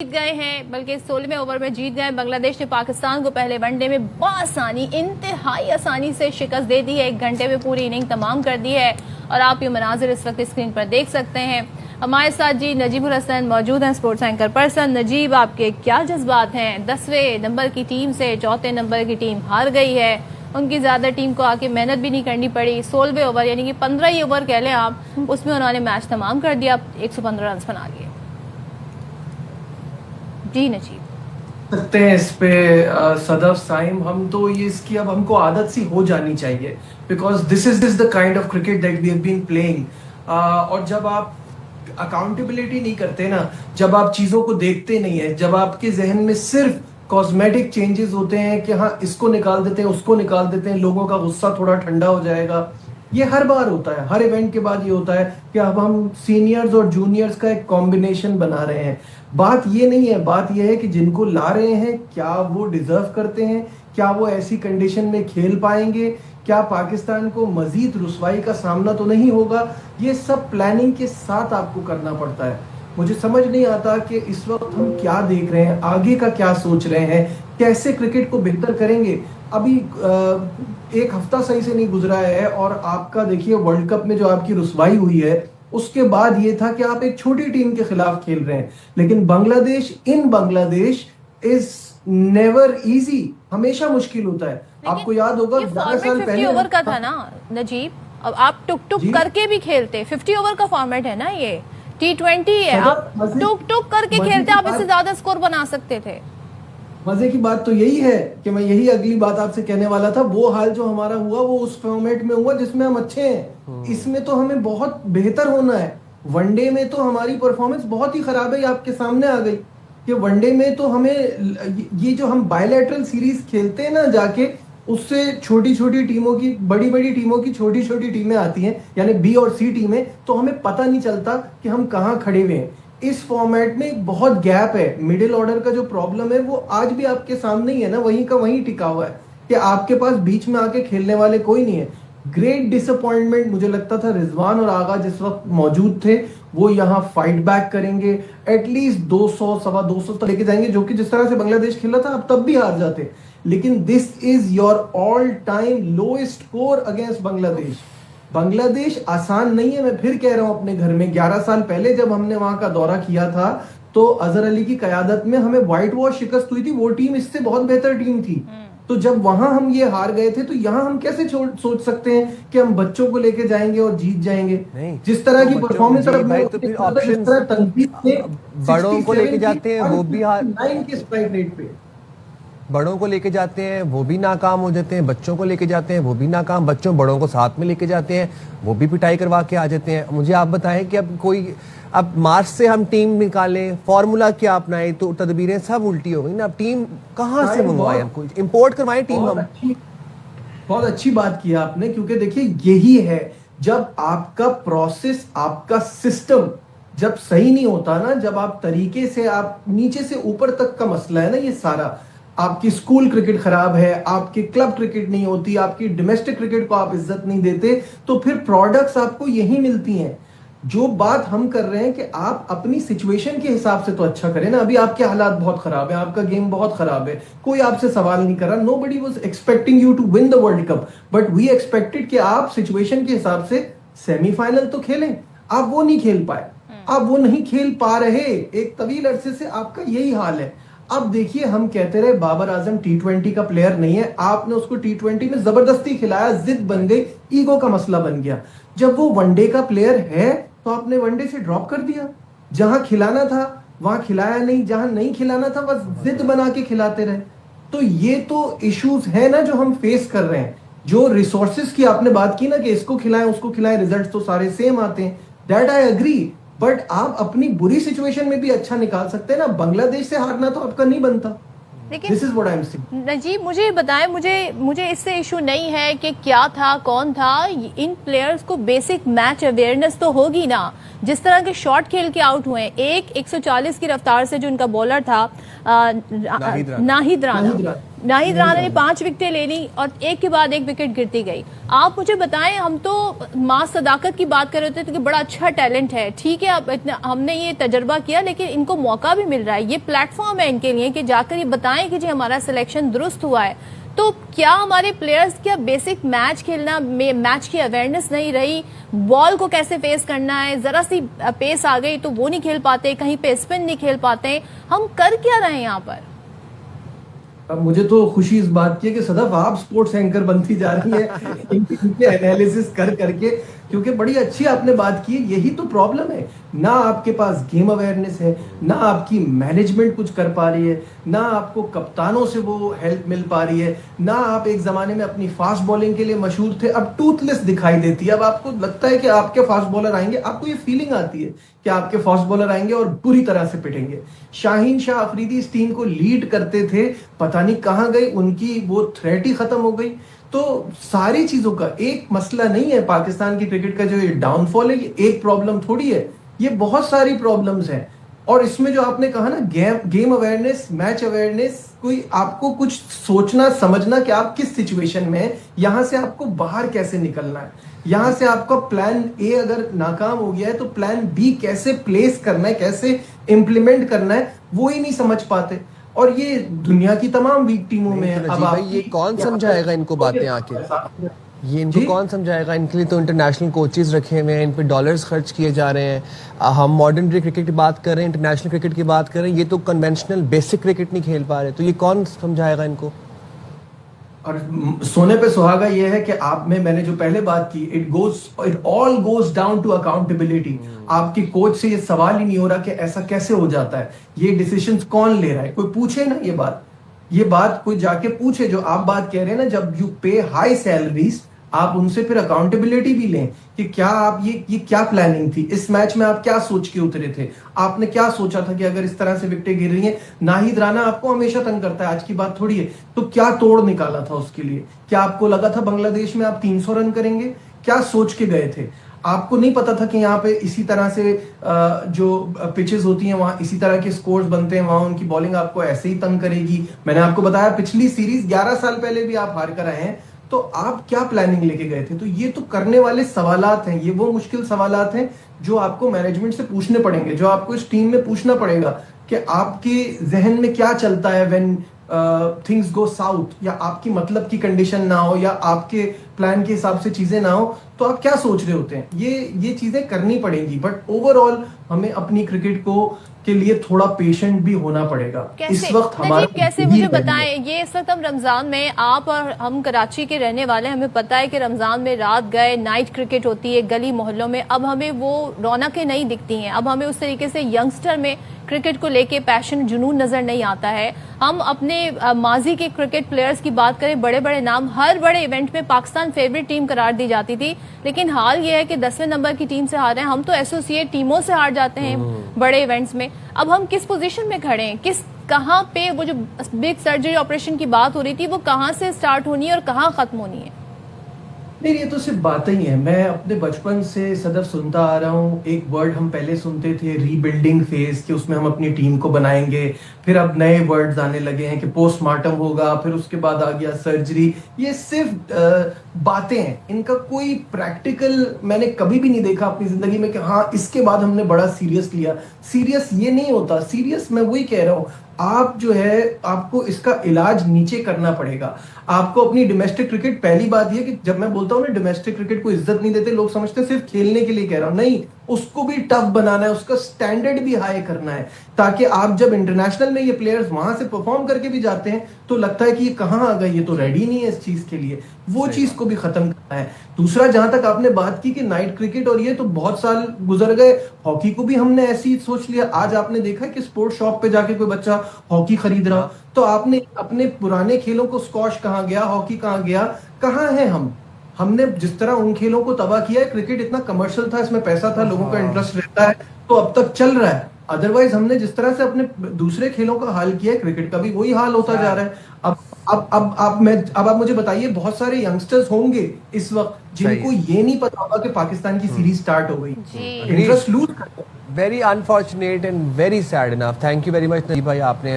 जीत गए हैं, बल्कि 16वें ओवर में जीत गए। बांग्लादेश ने पाकिस्तान को पहले वनडे में बआसानी, इंतहाई आसानी से शिकस्त दे दी है। 1 घंटे में पूरी इनिंग तमाम कर दी है और आप ये मनाजिर इस वक्त स्क्रीन पर देख सकते हैं। हमारे साथ जी नजीबुल हसन मौजूद हैं, स्पोर्ट्स एंकर पर्सन। नजीब, आपके क्या जज्बात हैं? 10वें नंबर की टीम से 4थे नंबर की टीम हार गई है। उनकी ज्यादा टीम को आके मेहनत भी नहीं करनी पड़ी। 16वें ओवर यानी कि 15 ही ओवर कह लें आप, उसमें उन्होंने मैच तमाम कर दिया, 115 रन बना लिए। जी नजीब, सकते हैं इस पे सदफ साइम, हम तो ये इसकी अब हमको आदत सी हो जानी चाहिए, because this is the kind of cricket that we have been playing. और जब आप अकाउंटेबिलिटी नहीं करते ना, जब आप चीजों को देखते नहीं है, जब आपके जहन में सिर्फ कॉस्मेटिक चेंजेस होते हैं कि हाँ इसको निकाल देते हैं, उसको निकाल देते हैं, लोगों का गुस्सा थोड़ा ठंडा हो जाएगा, ये हर बार होता है। हर इवेंट के बाद ये होता है कि अब हम सीनियर्स और जूनियर्स का एक कॉम्बिनेशन बना रहे हैं। बात ये नहीं है, बात ये है कि जिनको ला रहे हैं क्या वो डिजर्व करते हैं, क्या वो ऐसी कंडीशन में खेल पाएंगे, क्या पाकिस्तान को मजीद रुसवाई का सामना तो नहीं होगा। ये सब प्लानिंग के साथ आपको करना पड़ता है। मुझे समझ नहीं आता कि इस वक्त हम क्या देख रहे हैं, आगे का क्या सोच रहे हैं, कैसे क्रिकेट को बेहतर करेंगे। अभी 1 हफ्ता सही से नहीं गुजरा है और आपका देखिए वर्ल्ड कप में जो आपकी रुसवाई हुई है, उसके बाद ये था कि आप एक छोटी टीम के खिलाफ खेल रहे हैं। लेकिन बांग्लादेश इज नेवर इजी, हमेशा मुश्किल होता है। आपको याद होगा 11 साल पहले 50 ओवर का था ना नजीब, अब आप टुक टुक करके भी खेलते। 50 ओवर का फॉर्मेट है ना, ये T20 है, आप टुक टुक करके खेलते, आप इससे ज्यादा स्कोर बना सकते थे। मजे की बात तो यही है कि मैं यही अगली बात आपसे कहने वाला था। वो हाल जो हमारा हुआ वो उस फॉर्मेट में हुआ जिसमें हम अच्छे हैं। इसमें तो हमें बहुत बेहतर होना है। वनडे में तो हमारी परफॉर्मेंस बहुत ही खराब है, आपके सामने आ गई कि वनडे में तो हमें ये जो हम बायलैटरल सीरीज खेलते हैं ना जाके, उससे छोटी छोटी टीमों की बड़ी बड़ी टीमों की छोटी छोटी टीमें आती हैं, यानी बी और सी टीमें, तो हमें पता नहीं चलता कि हम कहाँ खड़े हुए हैं। इस फॉर्मेट में एक बहुत गैप है। मिडिल ऑर्डर का जो प्रॉब्लम है वो आज भी आपके सामने ही है ना, वहीं का वहीं टिका हुआ है कि आपके पास बीच में आके खेलने वाले कोई नहीं है। ग्रेट डिसअपॉइंटमेंट मुझे लगता था रिजवान और आगा जिस वक्त मौजूद थे वो यहाँ फाइट बैक करेंगे, एटलीस्ट 200 सवा 200 तक लेके जाएंगे, जो कि जिस तरह से बांग्लादेश खेला था आप तब भी हार जाते। लेकिन this is your all time lowest score against Bangladesh. Bangladesh आसान नहीं है। मैं फिर कह रहा हूं, अपने घर में 11 साल पहले जब हमने वहां का दौरा किया था तो अजहर अली की कयादत में हमें व्हाइट वॉश शिकस्त हुई थी। वो टीम इससे बहुत बेहतर टीम थी। तो जब वहां हम ये हार गए थे तो यहाँ हम कैसे सोच सकते हैं कि हम बच्चों को लेके जाएंगे और जीत जाएंगे। जिस तरह की परफॉर्मेंस बड़ों को लेके जाते हैं वो भी 9 के स्ट्राइक रेट पे, बड़ों को लेके जाते हैं वो भी नाकाम हो जाते हैं, बच्चों को लेके जाते हैं वो भी नाकाम, बच्चों बड़ों को साथ में लेके जाते हैं वो भी पिटाई करवा के आ जाते हैं। मुझे आप बताएं कि अब मार्च से हम टीम निकालें, फॉर्मूला क्या अपनाएं, तो तदबीरें सब उल्टी हो गई ना। अब टीम कहाँ से मंगवाएं, हम कोई इंपोर्ट करवाएं टीम? हम बहुत अच्छी बात की आपने, क्योंकि देखिए यही है, जब आपका प्रोसेस, आपका सिस्टम जब सही नहीं होता ना, जब आप तरीके से, आप नीचे से ऊपर तक का मसला है ना ये सारा। आपकी स्कूल क्रिकेट खराब है, आपकी क्लब क्रिकेट नहीं होती, आपकी डोमेस्टिक क्रिकेट को आप इज्जत नहीं देते, तो फिर प्रोडक्ट्स आपको यही मिलती हैं। जो बात हम कर रहे हैं कि आप अपनी सिचुएशन के हिसाब से तो अच्छा करें ना। अभी आपके हालात बहुत खराब है, आपका गेम बहुत खराब है, कोई आपसे सवाल नहीं कर रहा। Nobody was expecting you to win the world cup, but we expected कि आप सिचुएशन के हिसाब से सेमीफाइनल तो खेलें। आप वो नहीं खेल पाए, आप वो नहीं खेल पा रहे। एक तवील अरसे से आपका यही हाल है। अब देखिए, हम कहते रहे बाबर आजम T20 का प्लेयर नहीं है, आपने उसको T20 में जबरदस्ती खिलाया, जिद बन गई, ईगो का मसला बन गया। जब वो वनडे का प्लेयर है तो आपने वनडे से ड्रॉप कर दिया। जहां खिलाना था वहां खिलाया नहीं, जहां नहीं खिलाना था बस जिद बना के खिलाते रहे। तो ये तो इश्यूज है ना जो हम फेस कर रहे हैं। जो रिसोर्सेज की आपने बात की ना कि इसको खिलाएं उसको खिलाएं, रिजल्ट तो सारे सेम आते हैं, दैट आई एग्री, बट आप अपनी बुरी सिचुएशन में भी अच्छा निकाल सकते हैं ना। बांग्लादेश से हारना तो आपका नहीं बनता। लेकिन This is what I'm saying. Najeeb, मुझे बताएं, मुझे इससे इशू नहीं है कि क्या था कौन था। इन प्लेयर्स को बेसिक मैच अवेयरनेस तो होगी ना। जिस तरह के शॉट खेल के आउट हुए, 140 की रफ्तार से जो उनका बॉलर था नाहिद राना, नाहिद राणा ने 5 विकेटें ले ली और एक के बाद एक विकेट गिरती गई। आप मुझे बताएं, हम तो मां सदाकत की बात कर रहे थे कि बड़ा अच्छा टैलेंट है, ठीक है, अब इतना हमने ये तजर्बा किया, लेकिन इनको मौका भी मिल रहा है, ये प्लेटफॉर्म है इनके लिए कि जाकर ये बताएं कि जी हमारा सिलेक्शन दुरुस्त हुआ है। तो क्या हमारे प्लेयर्स क्या बेसिक मैच खेलना, मैच की अवेयरनेस नहीं रही, बॉल को कैसे फेस करना है, जरा सी पेस आ गई तो वो नहीं खेल पाते, कहीं पे स्पिन नहीं खेल पाते, हम कर क्या रहे हैं यहाँ पर? अब मुझे तो खुशी इस बात की है कि सदफ आप स्पोर्ट्स एंकर बनती जा रही है इनके एनालिसिस कर करके, क्योंकि बड़ी अच्छी आपने बात की है। यही तो प्रॉब्लम है, ना आपके पास गेम अवेयरनेस है, ना आपकी मैनेजमेंट कुछ कर पा रही है, ना आपको कप्तानों से वो हेल्प मिल पा रही है, ना आप एक जमाने में अपनी फास्ट बॉलिंग के लिए मशहूर थे, अब टूथलेस दिखाई देती है। अब आपको लगता है कि आपके फास्ट बॉलर आएंगे, आपको ये फीलिंग आती है कि आपके फास्ट बॉलर आएंगे और बुरी तरह से पिटेंगे। शाहीन शाह अफरीदी इस टीम को लीड करते थे, पता नहीं कहां गए, उनकी वो थ्रेट ही खत्म हो गई। तो सारी चीजों का एक मसला नहीं है पाकिस्तान की क्रिकेट का, जो ये डाउनफॉल है ये एक प्रॉब्लम थोड़ी है, ये बहुत सारी प्रॉब्लम्स हैं। और इसमें जो आपने कहा ना गेम अवेयरनेस, मैच अवेयरनेस, कोई आपको कुछ सोचना समझना कि आप किस सिचुएशन में है, यहां से आपको बाहर कैसे निकलना है, यहां से आपका प्लान ए अगर नाकाम हो गया है तो प्लान बी कैसे प्लेस करना है, कैसे इंप्लीमेंट करना है, वो ही नहीं समझ पाते। और ये दुनिया की तमाम वीक टीमों में है। अब भाई ये कौन समझाएगा इनको बातें आके, ये इनको कौन समझाएगा? इनके लिए तो इंटरनेशनल कोचेस रखे हुए हैं, इन पे डॉलर्स खर्च किए जा रहे हैं। हम मॉडर्न डे क्रिकेट की बात कर रहे हैं, इंटरनेशनल क्रिकेट की बात कर रहे हैं, ये तो कन्वेंशनल बेसिक क्रिकेट नहीं खेल पा रहे, तो ये कौन समझाएगा इनको? और सोने पे सुहागा ये है कि आप में मैंने जो पहले बात की, it all goes down to accountability. आपकी कोच से ये सवाल ही नहीं हो रहा कि ऐसा कैसे हो जाता है, ये डिसीजंस कौन ले रहा है, कोई पूछे ना ये बात कोई जाके पूछे। जो आप बात कह रहे हैं ना, जब यू पे हाई सैलरीज, आप उनसे फिर अकाउंटेबिलिटी भी लें कि क्या आप ये क्या प्लानिंग थी, इस मैच में आप क्या सोच के उतरे थे, आपने क्या सोचा था कि अगर इस तरह से विकेटें गिर रही हैं। नाहिद राणा आपको हमेशा तंग करता है, आज की बात थोड़ी है, तो क्या तोड़ निकाला था उसके लिए? क्या आपको लगा था बांग्लादेश में आप 300 रन करेंगे? क्या सोच के गए थे? आपको नहीं पता था कि यहाँ पे इसी तरह से जो पिचेस होती हैं वहां इसी तरह के स्कोर्स बनते हैं, वहां उनकी बॉलिंग आपको ऐसे ही तंग करेगी। मैंने आपको बताया पिछली सीरीज 11 साल पहले भी आप हार कर आए हैं, तो आप क्या प्लानिंग लेके गए थे? तो ये तो करने वाले सवालात हैं, ये वो मुश्किल सवालात हैं जो आपको मैनेजमेंट से पूछने पड़ेंगे, जो आपको इस टीम में पूछना पड़ेगा कि आपके जहन में क्या चलता है व्हेन थिंग्स गो साउथ, या आपकी मतलब की कंडीशन ना हो, या आपके प्लान के हिसाब से चीजें ना हो, तो आप क्या सोच रहे होते हैं? ये चीजें करनी पड़ेंगी। बट ओवरऑल हमें अपनी क्रिकेट को के लिए थोड़ा पेशेंट भी होना पड़ेगा। इस वक्त हमारा कैसे मुझे बताएं, ये इस वक्त हम रमजान में, आप और हम कराची के रहने वाले, हमें पता है कि रमजान में रात गए नाइट क्रिकेट होती है गली मोहल्लों में, अब हमें वो रौनकें नहीं दिखती हैं, अब हमें उस तरीके से यंगस्टर में क्रिकेट को लेके पैशन जुनून नजर नहीं आता है। हम अपने माजी के क्रिकेट प्लेयर्स की बात करें, बड़े बड़े नाम, हर बड़े इवेंट में पाकिस्तान फेवरेट टीम करार दी जाती थी, लेकिन हाल ये है कि 10वें नंबर की टीम से हार रहे हैं। हम तो एसोसिएट टीमों से हार जाते हैं बड़े इवेंट्स में। अब हम किस पोजीशन में खड़े हैं, कहां पे वो जो बिग सर्जरी ऑपरेशन की बात हो रही थी वो कहां से स्टार्ट होनी है और कहां खत्म होनी है? नहीं, ये तो सिर्फ बातें ही है। मैं अपने बचपन से सदफ सुनता आ रहा हूँ, एक वर्ड हम पहले सुनते थे रीबिल्डिंग फेज, कि उसमें हम अपनी टीम को बनाएंगे। फिर अब नए वर्ड्स आने लगे हैं कि पोस्टमार्टम होगा, फिर उसके बाद आ गया सर्जरी। ये सिर्फ बातें हैं, इनका कोई प्रैक्टिकल मैंने कभी भी नहीं देखा अपनी जिंदगी में कि हाँ इसके बाद हमने बड़ा सीरियस लिया। सीरियस ये नहीं होता। सीरियस मैं वही कह रहा हूँ, आप जो है आपको इसका इलाज नीचे करना पड़ेगा। आपको अपनी डोमेस्टिक क्रिकेट, पहली बात ये कि जब मैं बोलता हूँ ना डोमेस्टिक क्रिकेट को इज्जत नहीं देते, लोग समझते हैं सिर्फ खेलने के लिए कह रहा हूँ, नहीं, उसको भी टफ बनाना है, उसका स्टैंडर्ड भी हाई करना है, ताकि आप जब इंटरनेशनल में ये प्लेयर्स वहां से परफॉर्म करके भी जाते हैं तो लगता है कि ये कहाँ आ गए, ये तो रेडी नहीं है इस चीज के लिए। वो चीज को भी खत्म करना है। दूसरा, जहां तक आपने बात की कि नाइट क्रिकेट और ये, तो बहुत साल गुजर गए, हॉकी को भी हमने ऐसे ही सोच लिया। आज आपने देखा कि स्पोर्ट्स शॉप पे जाके कोई बच्चा हॉकी खरीद रहा, तो आपने अपने पुराने खेलों को, स्क्वॉश कहाँ गया, हॉकी कहाँ गया, कहाँ है हमने जिस तरह उन खेलों को तबाह किया है। क्रिकेट इतना कमर्शियल था, इसमें पैसा था, लोगों का इंटरेस्ट रहता है, तो अब तक चल रहा है। अदरवाइज हमने जिस तरह से अपने दूसरे खेलों का हाल किया है, क्रिकेट का भी वही हाल होता जा रहा है। अब आप मुझे बताइए, बहुत सारे यंगस्टर्स होंगे इस वक्त जिनको ये नहीं पता होगा कि पाकिस्तान की सीरीज स्टार्ट हो गई, इंटरेस्ट लूज कर। Very unfortunate and very sad enough. Thank you very much Najeeb भाई, आपने